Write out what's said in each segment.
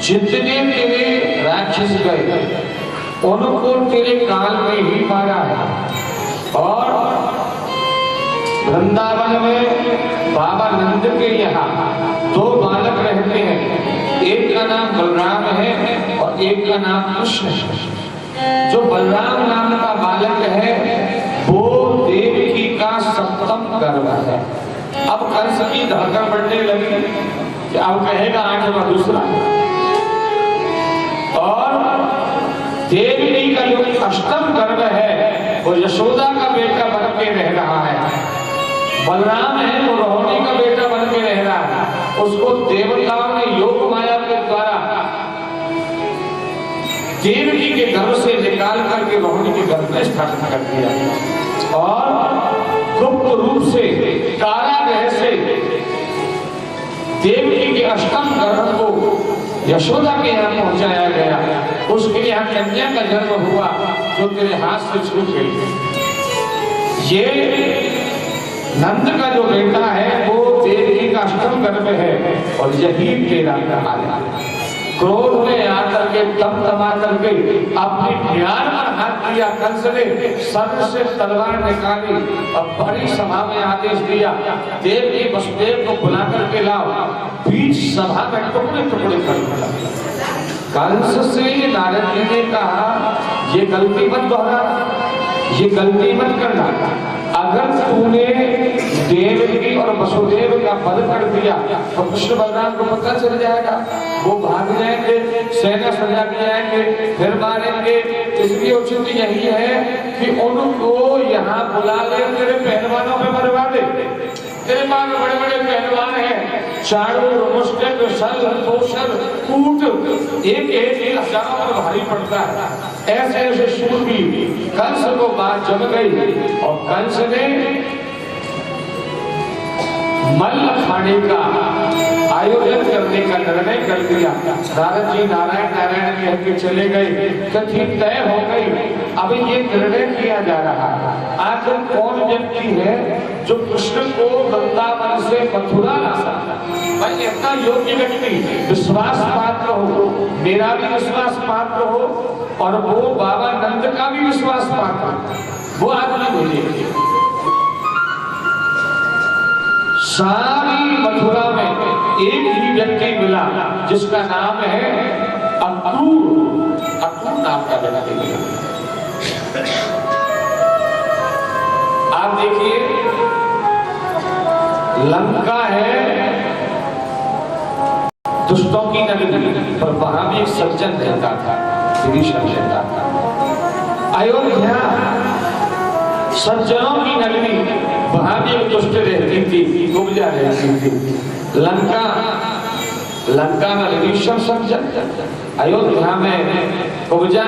जितने तेरे राक्षस गए उनको तेरे काल में ही मारा है। और वृंदावन में बाबा नंद के यहाँ 2 बालक रहते हैं, एक का नाम बलराम है और एक का नाम कृष्ण है। जो बलराम नाम का बालक है वो देवकी का 7म गर्भ है। अब कंस की धड़कन बढ़ने लगी कि अब कहेगा 8वां दूसरा, और देवकी का जो 8म गर्भ है वो यशोदा का बेटा बन के रह रहा है। बलराम है वो रोहिणी का बेटा बन के रह रहा है। उसको देवताओं ने योग माया के द्वारा देवकी के गर्भ से निकाल करके रोहिणी के गर्भ में स्थापित कर दिया और गुप्त रूप से कारागृह से देवकी के 8म गर्भ को यशोदा के यहाँ पहुंचाया गया। उसके यहाँ कन्या का जन्म हुआ जो तेरे हाथ से छूट गई। ये नंद का जो बेटा है वो देवकी का 8म गर्भ है और यही तेरा काल है। क्रोध में आकर के तमा करके अपने ज्ञान पर हाथ दिया। कंस ने सर से तलवार निकाली और बड़ी सभा में आदेश दिया, देवकी वसुदेव को बुला करके लाओ। बीच सभा में टुकड़े टुकड़े कर दिया। कंस से नारद जी ने कहा ये गलती मत दोहरा, ये गलती मत करना। अगर तूने देवकी और वसुदेव का वध कर दिया तो कृष्ण बलराम को पता चल जाएगा, वो भाग जाएंगे, सेना सजा के जाएंगे, फिर मारेंगे। इसलिए उचित यही है कि उनको यहाँ बुला ले, तेरे पहलवानों पे मरवा दे। तेरे पास बड़े बड़े पहलवान हैं, चारों मुश्किल कूट एक हजारों पर भारी पड़ता है। ऐसे ऐसे शूरवीर। कंस को बात जम गई और कंस ने मल्ल अखाड़े का आयोजन करने का निर्णय कर दिया। नारद जी नारायण नारायण कह के चले गए। कथी तय हो गई। अब ये निर्णय किया जा रहा है आखिर कौन व्यक्ति है जो कृष्ण को वृंदावन से मथुरा ला सकता है। भाई इतना योग्य व्यक्ति, विश्वास पात्र हो, मेरा भी विश्वास पात्र हो और वो बाबा नंद का भी विश्वास पात्र, वो आदमी भेजे। सारी मथुरा में एक ही व्यक्ति मिला जिसका नाम है अक्रूर। अक्रूर नाम का व्यक्ति मिला। आप देखिए लंका है दुष्टों की नगरी, पर वहां भी एक सज्जन रहता था, विभीषण रहता था। अयोध्या सज्जनों की नगरी, वहां भी एक दुष्ट रहती थी, कुब्जा रहती थी। लंका में विभीषण सज्जन, अयोध्या में कुब्जा।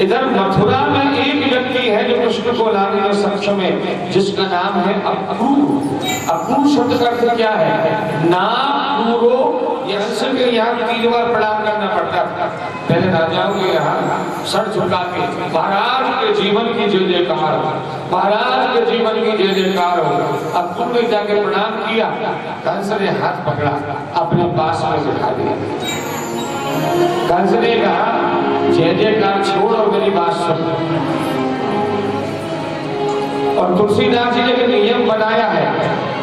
इधर मथुरा में एक व्यक्ति है जो कृष्ण को लाने में सक्षम है, जिसका नाम है अक्रूर। अक्रूर शब्द का अर्थ क्या है? नाम क्रूरो। यहाँ 3 बार प्रणाम करना पड़ता था। पहले राजाओं के यहाँ सर झुका के महाराज के जीवन की जय जयकार, महाराज के जीवन की जय जयकार हो। अक्रूर ने जाके प्रणाम किया, कंस ने हाथ पकड़ा, अपने पास में बिठा दिया। कंस ने कहा जय जयकार छोड़ और मेरी बात सुन। और तुलसीदास जी ने एक नियम बनाया है,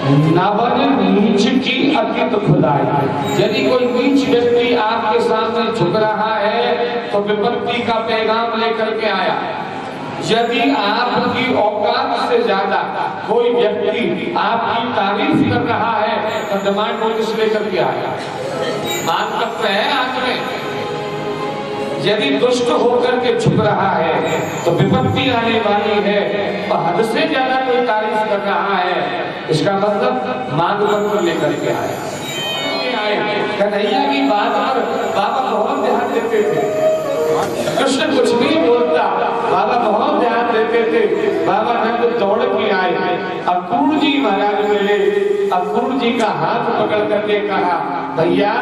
नवन नीच की अतित खुदाई। यदि कोई नीच व्यक्ति आपके सामने झुक रहा है तो विपत्ति का पैगाम लेकर के आया। यदि आपकी औकात से ज्यादा कोई व्यक्ति आपकी तारीफ कर रहा है तो डिमांड नोटिस लेकर के आया। मान सकते हैं हाथ में। यदि दुष्ट होकर के झुक रहा है तो विपत्ति आने वाली है, और हद से ज्यादा कोई तारीफ कर रहा है, इसका मतलब मांग पत्र लेकर के आए। कन्हैया की बात पर बाबा बहुत ध्यान देते थे। कृष्ण कुछ नहीं बोलता, बाबा बहुत ध्यान देते थे। बाबा नंद दौड़ के आए, अक्रूर जी महाराज मिले। अक्रूर जी का हाथ पकड़ करके कहा, भैया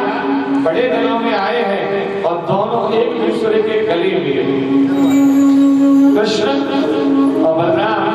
बड़े दिनों में आए हैं, और दोनों एक दूसरे के गले मिले। कृष्ण और बलराम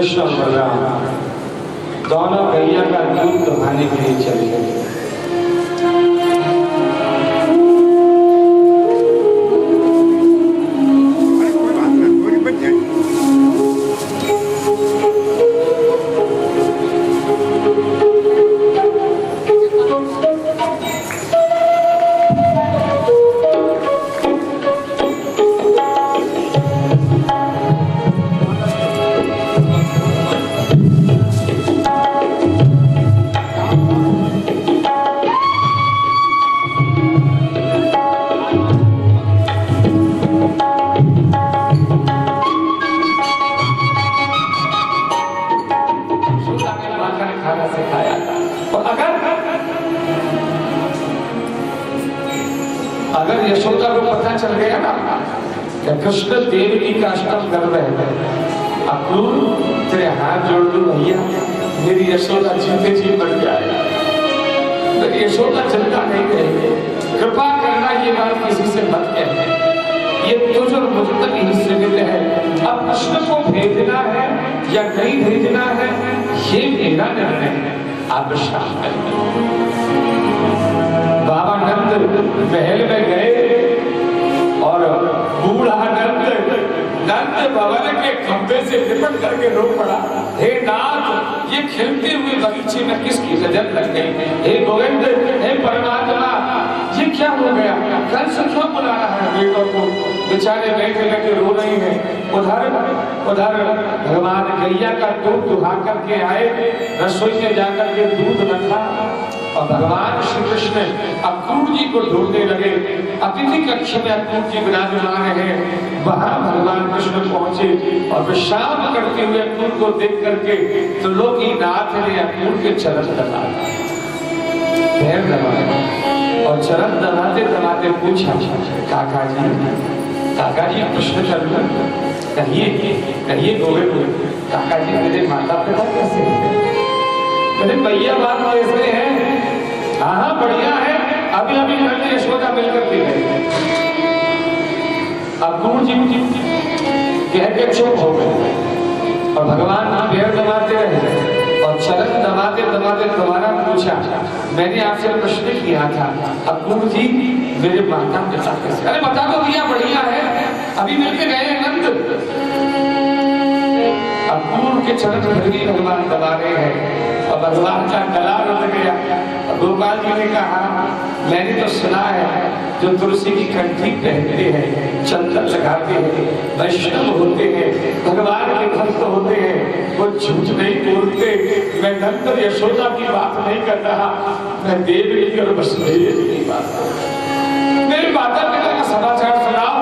कृष्ण और बलराम दोनों गैया का दूध दुहाने के लिए चले गए। अगर यशोदा को पता चल गया ना कि कृष्ण देवकी का अष्टम गर्भ है, अक्रूर तेरे हाथ जोड़ लूं भैया, मेरी यशोदा जीते जी मर जाए, मेरी यशोदा चिंता नहीं करेगी, कृपा करना ये बात किसी से मत कहना, ये तुझ और मुझ तक ही सीमित है। अब कृष्ण को भेजना है या नहीं भेजना है ये मेरा निर्णय है, आप विश्वास करें। बाबा नंद महल में गए और बूढ़ा नंद भवन के खंभे से लिपट करके रो पड़ा, हे नाथ ये खिलते हुए बगीचे में किसकी नजर लग गई, हे गोविंद, हे परमात्मा ये क्या हो गया, कंस क्यों बुला रहा है बेटों को, बेचारे बैठे बैठे रो रही है। उधर भगवान गैया का दूध दुहा करके आए, रसोई में जाकर के दूध रखा और भगवान श्री कृष्ण अक्रूर जी को ढूंढने लगे। अतिथि कक्ष में अक्रूर जी विराजमान है, वहां भगवान कृष्ण पहुंचे और विश्राम करते हुए अक्रूर को देख करके तो लोग ही नाथ ने अक्रूर के चरण दबाए, पैर दबाए और चरण दबाते दबाते पूछा, काका जी प्रश्न कर लो, कहिए गोविंद, काका जी मेरे माता पिता कैसे हैं? मेरे भैया बाप कैसे हैं? हाँ बढ़िया है, अभी अभी नंद यशोदा मिलकर के गए। अक्रूर जी कह के चुप हो गए और भगवान पैर दबाते रहे और चरण दबाते दबाते दोबारा पूछा, मैंने आपसे प्रश्न किया था अक्रूर जी मेरे माता पिता कैसे? अरे बता दो भैया, बढ़िया है, अभी मिलके गए नंद। अक्रूर के चरण फिर भी भगवान दबा रहे हैं और भगवान का गला रुक गया। गोपाल जी ने कहा, मैंने तो सुना है जो तुलसी की कंठी पहनते हैं, चंदन लगाते हैं, वैष्णव होते हैं, भगवान के भक्त होते हैं, वो झूठ नहीं बोलते। मैं नंद और यशोदा की बात नहीं कर रहा, मैं देवकी और वसुदेव की बात कर रहा। मेरे माता पिता का समाचार सुनाओ,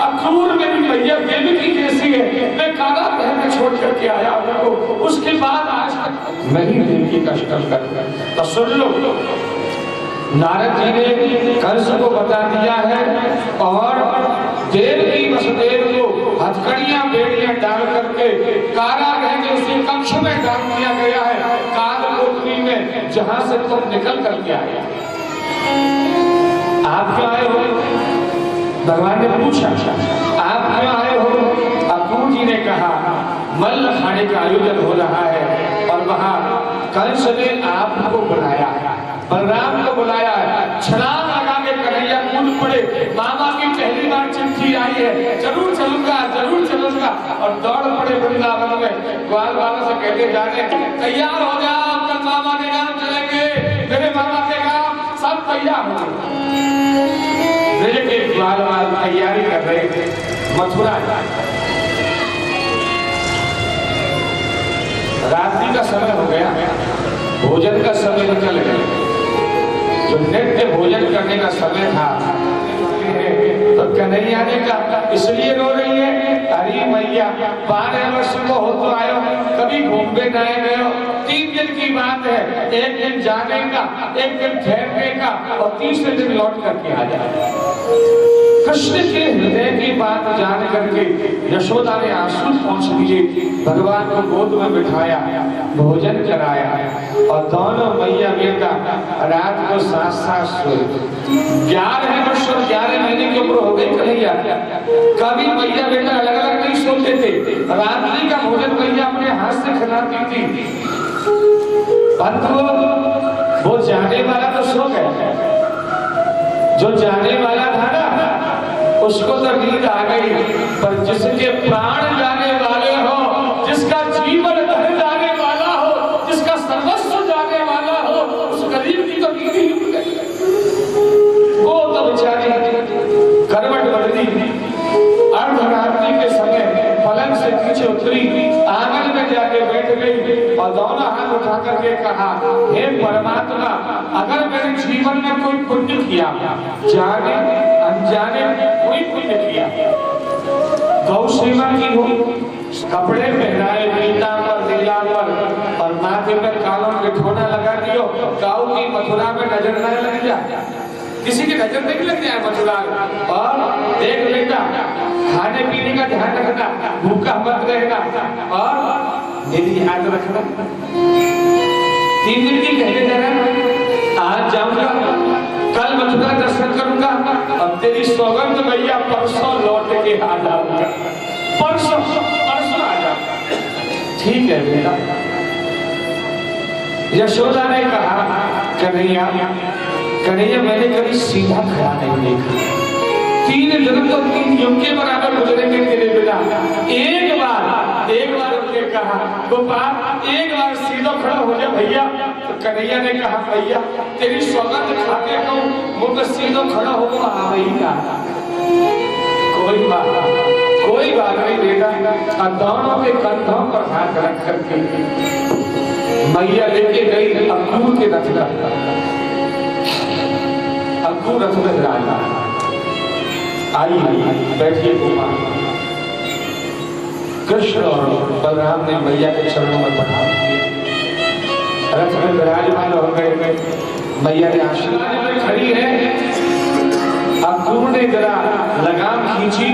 अक्रूर मेरी मैया देवकी कैसी है? मैं काला बहन छोड़ करके आया उनको, उसके बाद आज तक मैं ही देवकी का अष्टम कर। तो सुन लो, नारद जी ने कंस को बता दिया है और देवकी वसुदेव को हथकड़ियां बेड़ियां डाल करके कारागृह के उसी कक्ष में डाल दिया गया है, कालकोठरी में, जहां से तुम निकल करके आए। आप क्यों आए हो? भगवान ने पूछा, आप क्यों आए हो? अक्रूर जी ने कहा, मल्ल खाने का आयोजन हो रहा है और वहां कंस ने आपको बुलाया है, बलराम को बुलाया है, छलांग लगा के कन्हैया कूद पड़े, मामा की पहली बार चिट्ठी आई है, जरूर चलूंगा जरूर चलूंगा, और दौड़ पड़े वृंदावन में। ग्वाल वालों से कहते जा रहे, तैयार हो जाओ, कल मामा के गांव चलेंगे, मेरे मामा के गांव, सब तैयार हो जाओ। ग्वाल वाल तैयारी कर रहे थे मथुरा, रात्रि का समय हो गया, भोजन का समय निकल गया, जो नित्य भोजन करने का समय था तो कन्हैया ने कहा, इसलिए रो रही है? अरे मैया 12 वर्ष को हो तो आयो, कभी घूमने जाए गए हो, 3 दिन की बात है, एक दिन जाने का, एक दिन ठहरने का और तीसरे दिन लौट करके आ जाए। कृष्ण के हृदय की बात जान करके यशोदा ने आंसू पहुंच लिए, भगवान को गोद में बिठाया, भोजन कराया और दोनों मैया बेटा रात को साथ साथ सोए। 11 वर्ष और 11 महीने के ऊपर हो गई कन्हैया, कभी मैया बेटा अलग अलग नहीं सोते होते थे, रात्रि का भोजन मैया अपने हाथ से खिलाती थी। परंतु वो जाने वाला तो सो गया, जो जाने वाला था ना उसको तो नींद आ गई, पर जिसके प्राण जाने वाले हो, जिसका जीवन जाने वाला हो, जिसका सर्वस्व जाने वाला हो, उस गरीब की तो नींद ही उड़ गई। वो तो बेचारी करवट बदली, अर्धरात्रि के समय पलंग से नीचे उतरी, आंगन में जाके बैठ गई और दोनों हाथ उठा करके कहा, हे परमात्मा, अगर मेरे जीवन में कोई पुण्य किया, जाने अनजाने कोई पुण्य किया, गौ सेवा की हो, कपड़े पहनाए पीतांबर नीलांबर और माथे पर कालों बिठौना लगा दियो, गाँव की मथुरा में नजर न लग जाए, किसी की नजर नहीं लग जाए मथुरा। और देख बेटा, खाने पीने का ध्यान रखना, भूखा मत रहना और मेरी याद रखना। 3 दिन की कहने जाना, आज जाऊंगा, कल मथुरा दर्शन करूंगा और तेरी सौगंध भैया परसों लौट के आ जाऊंगा, परसों आ जाऊंगा। ठीक है बेटा। यशोदा ने कहा, कन्हैया मैंने कभी सीधा खड़ा नहीं देखा, 3 जन्म तो 3 युग के बराबर गुजरेंगे तेरे बिना। एक बार उसने कहा, गोपाल एक बार सीधा खड़ा हो जा भैया। तो कन्हैया ने कहा, भैया तेरी सौगंध खाते कहूं, मुझे सीधो खड़ा हो तो आ ही ना। कोई बात नहीं बेटा। और दोनों के कंधों पर हाथ रख करके मैया लेके गई अंकुर के रथ का, अंकुर रथ में विराजा। आई बैठिए गोपाल। कृष्ण और बलराम ने मैया के चरणों में पढ़ा, रथ में विराजमान हो गए। मैया ने आशीर्वाद में खड़ी है, अंकुर ने जरा लगाम खींची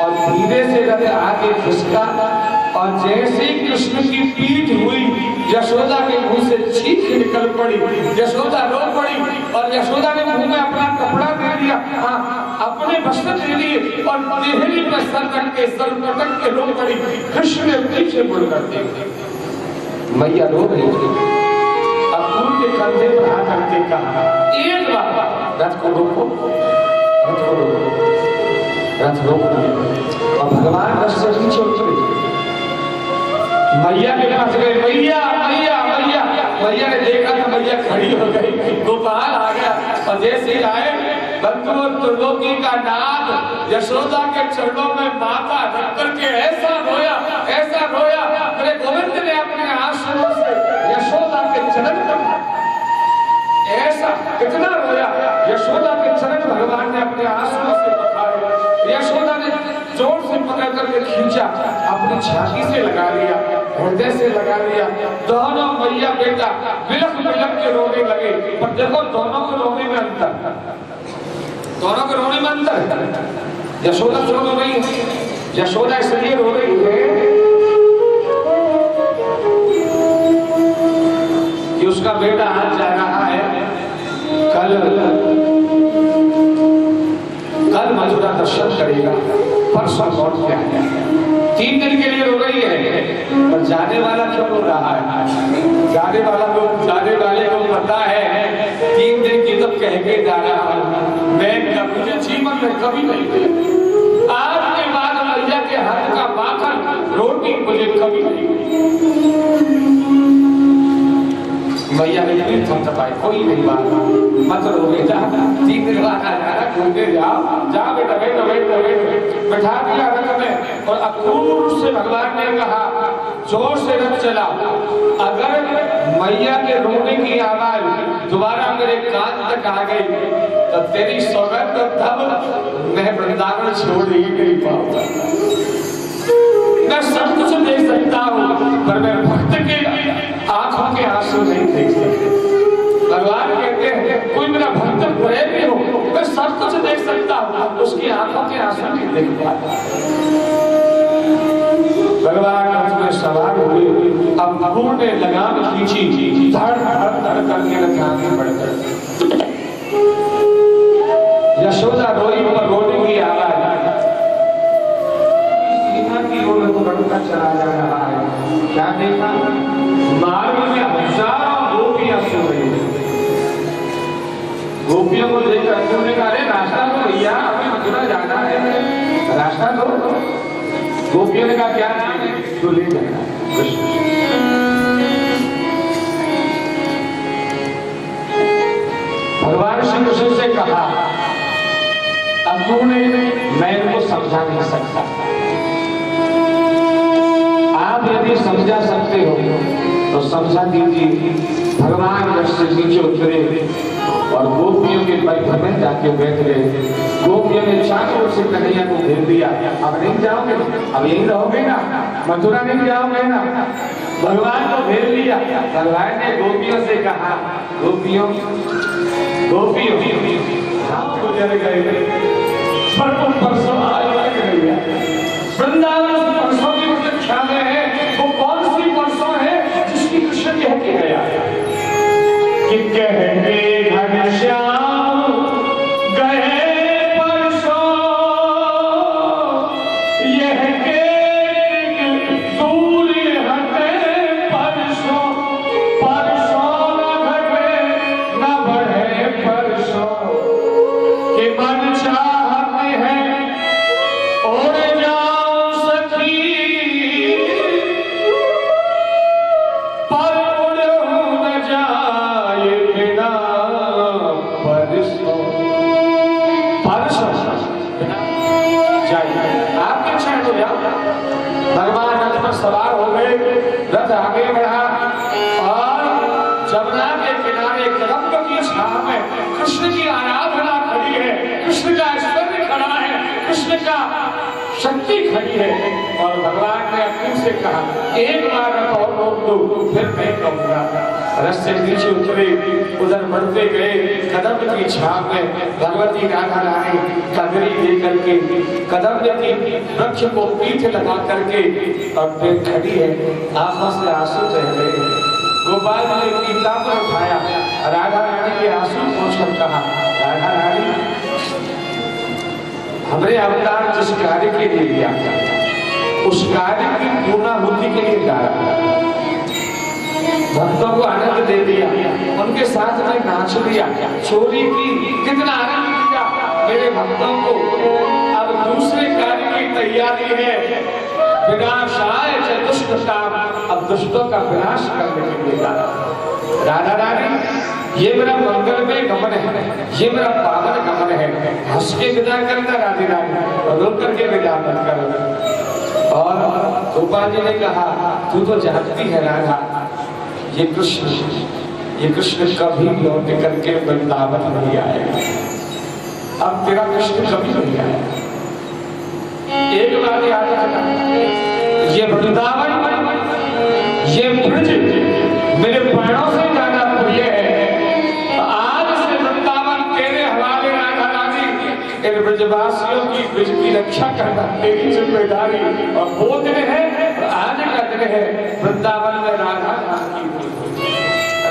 और धीरे से रथ आगे खिसका और जैसे कृष्ण की पीठ हुई, यशोदा के मुंह से चीख निकल पड़ी, यशोदा रो पड़ी और यशोदा ने मुंह में अपना कपड़ा दे दिया, अपने वस्त्र दे दिए और देहरी पर सर रख के, सर पटक के रो पड़ी। कृष्ण ने पीछे मुड़कर देखा, मैया रो रही थी। अंकुर के कंधे पर हाथ रख के कहा, एक बार रथ को रोको, रथ को रोको। रथ रोक दिया और भगवान रथ से नीचे उतरे, मैया के पास गए। मैया ने देखा तो मैया खड़ी हो गई, गोपाल आ गया और जैसे ही आए बंधुओं त्रिलोकी का नाथ यशोदा के चरणों में माथा रख करके ऐसा रोया मेरे गोविंद ने अपने आंसुओं से यशोदा के चरण ऐसा कितना रोया। यशोदा के चरण भगवान ने अपने आंसुओं से पखारे। यशोदा ने जोर से पकड़ करके खींचा, अपनी छाती से लगा लिया, हृदय से लगा लिया। दोनों मैया बेटा बिलख के रोने लगे। पर देखो दोनों को रोने में अंतर है। यशोदा क्यों रो रही है? यशोदा इसलिए रो रही है कि उसका बेटा आज जा रहा है, कल मथुरा दर्शन करेगा, परसों लौट के आएगा। 3 दिन के लिए रो रही है, पर जाने वाला क्यों रो रहा है? जाने वाले को पता है 3 दिन की तो कह के जा रहा हूं मैं, मुझे जीवन में कभी नहीं मिला। आज के बाद मैया के हाथ का माखन रोटी मुझे कभी नहीं मिली। मैया ने भी थपथपाई, कोई नहीं बात, मत रो बेटा, 3 दिन बाद आ जाना, घूमने जाओ बेटा, बैठा दिया रथ में। और अंकुर से भगवान ने कहा, जोर से रथ चला, अगर मैया के रोने की आवाज दोबारा मेरे कान तक आ गई तो तेरी सौगंध तब मैं वृंदावन छोड़ ही नहीं पाऊंगा। मैं सब कुछ देख सकता हूँ पर मैं भक्त के आंखों के आंसू नहीं देख सकता। भगवान कहते हैं कोई मेरा भक्त प्रेमी हो, मैं सब कुछ देख सकता हूँ, उसकी आंखों के आंसू नहीं देख पाता। भगवान उसमें सवार हुए, अब अंकुर ने लगाम खींची, धड़ करके लगाम बढ़कर यशोदा रोई पर रोने की आवाज की ओर बढ़ता चला जा रहा है। क्या देखा? मार्ग में हजारों गोपियां सो रही है। गोपियों को देखकर अर्जुन ने कहा, अरे रास्ता दो भैया, हमें मथुरा जाना है, रास्ता दो। गोपियों ने कहा, क्या नाम है? तो ले जाना कृष्ण। भगवान श्री कृष्ण से कहा, अर्जुन ने, मैं इनको समझा नहीं सकता, आप यदि समझा सकते हो तो समझा दीजिए। भगवान रथ से नीचे उतरे और गोपियों के परिधि में जाके बैठ गए। गोपियों ने चारों ओर से कन्हैया को घेर दिया। अब नहीं जाओगे, अब यहीं रहोगे ना, मथुरा नहीं जाओगे ना। भगवान को घेर लिया। भगवान ने गोपियों से कहा, गोपियों गोपियों हम गुजर गए, पर तुम परसों आज वृंदावन परसों की प्रतीक्षा में है। वो कौन सी परसों है जिसकी कृष्ण कह के गया कि कहते घनश्याम गए परसों, यह के दूर हटे परसों, परसों न घटे न बढ़े परसों, कि मन चाहते हैं और जाओ सखी, पर उड़ न जाए बिना परसों, परसों जाइए। आपके क्षण हो जाओ। भगवान रथ पर सवार हो गए, रथ आगे बढ़ा और जमुना के किनारे कदम्ब की छांव में कृष्ण की आराधना खड़ी है, कृष्ण का ऐश्वर्य खड़ा है, कृष्ण का शक्ति खड़ी है। और भगवान ने अपने से कहा, एक बार रथ और रोक दो, फिर मैं कहूंगा। रथ से नीचे उतरे, उधर बढ़ते गए। कदम्ब की छांव में भगवती राधा रानी कगरी लेकर के कदम्ब के वृक्ष को पीठ लगा करके और फिर खड़ी है। आंखों से आंसू बह रहे। गोपाल ने पीताम्बर उठाया, राधा रानी के आंसू पोंछकर कहा, राधा रानी हमने अवतार जिस कार्य के लिए लिया उस कार्य की पूर्णाहुति के लिए डाला, भक्तों को आनंद दे दिया, उनके साथ में नाच लिया, चोरी की, कितना आनंद दिया मेरे भक्तों को। अब दूसरे कार्य की तैयारी है, विनाशाय च दुष्टताम, अब दुष्टों का विनाश करने के लिए डाला। राधा रानी ये मेरा मंगलमय गमन है, ये मेरा पावन गमन है, हंस के विदा करना राधे रानी, रो करके विदा मत करो। और गोपाल जी ने कहा, तू तो जानती है राधा, ये कृष्ण कभी लौट करके वृंदावन नहीं आएगा। अब तेरा कृष्ण कभी नहीं आएगा। एक बात याद रखना, ये वृंदावन, ये ब्रज मेरे प्राणों से ज्यादा प्रिय है। आज से वृंदावन तेरे हवाले राधा रानी। इन ब्रजवासियों की ब्रज की रक्षा करना तेरी जिम्मेदारी और वो दिन है, आज का दिन है वृंदावन में राधा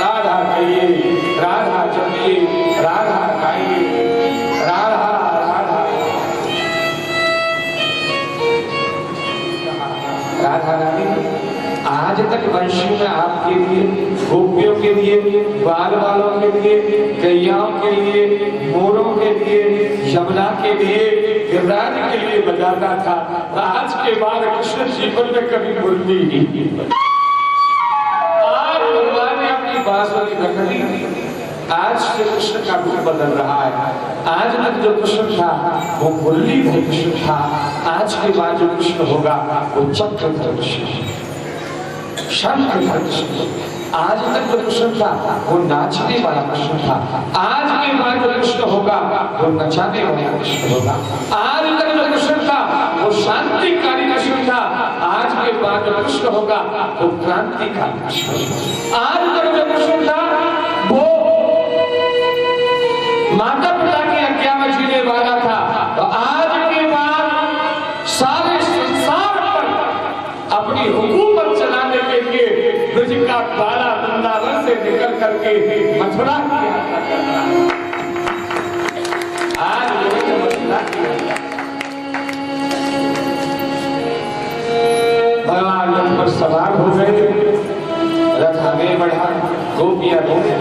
राधा कहिए, राधा जपिए, राधा गाइए, राधा राधा राधा रानी। आज तक वंशी में आपके लिए, गोपियों के लिए, बाल बालों के लिए, गैयाओं के लिए, मोरों के लिए, यमुना के लिए, गिरिराज के लिए बजाता था। आज के बाद कृष्ण जीवन में कभी भूलती नहीं। आज भगवान ने अपनी बांसुरी रख ली। आज से कृष्ण का रूप बदल रहा है। आज तक जो कृष्ण था वो मुरलीधर कृष्ण था, आज के बाद जो कृष्ण होगा वो चक्रधर कृष्ण, शंखधर कृष्ण। आज तक जो कृष्ण था वो नाचने वाला कृष्ण था, आज के बाद जो कृष्ण होगा वो नचाने वाला कृष्ण होगा। आज तक जो कृष्ण था वो शांतिकारी कृष्ण था, आज के बाद जो कृष्ण होगा वो क्रांतिकारी कृष्ण होगा। आज तक जो कृष्ण था वो माता पिता की आज्ञा में जीने वाला था, तो आज के बाद सारे संसार पर अपनी हुकूमत चलाने के लिए ब्रज का द्वारा वृंदावन से निकल करके मथुरा की यात्रा करना। आज मथुरा की यात्रा ओम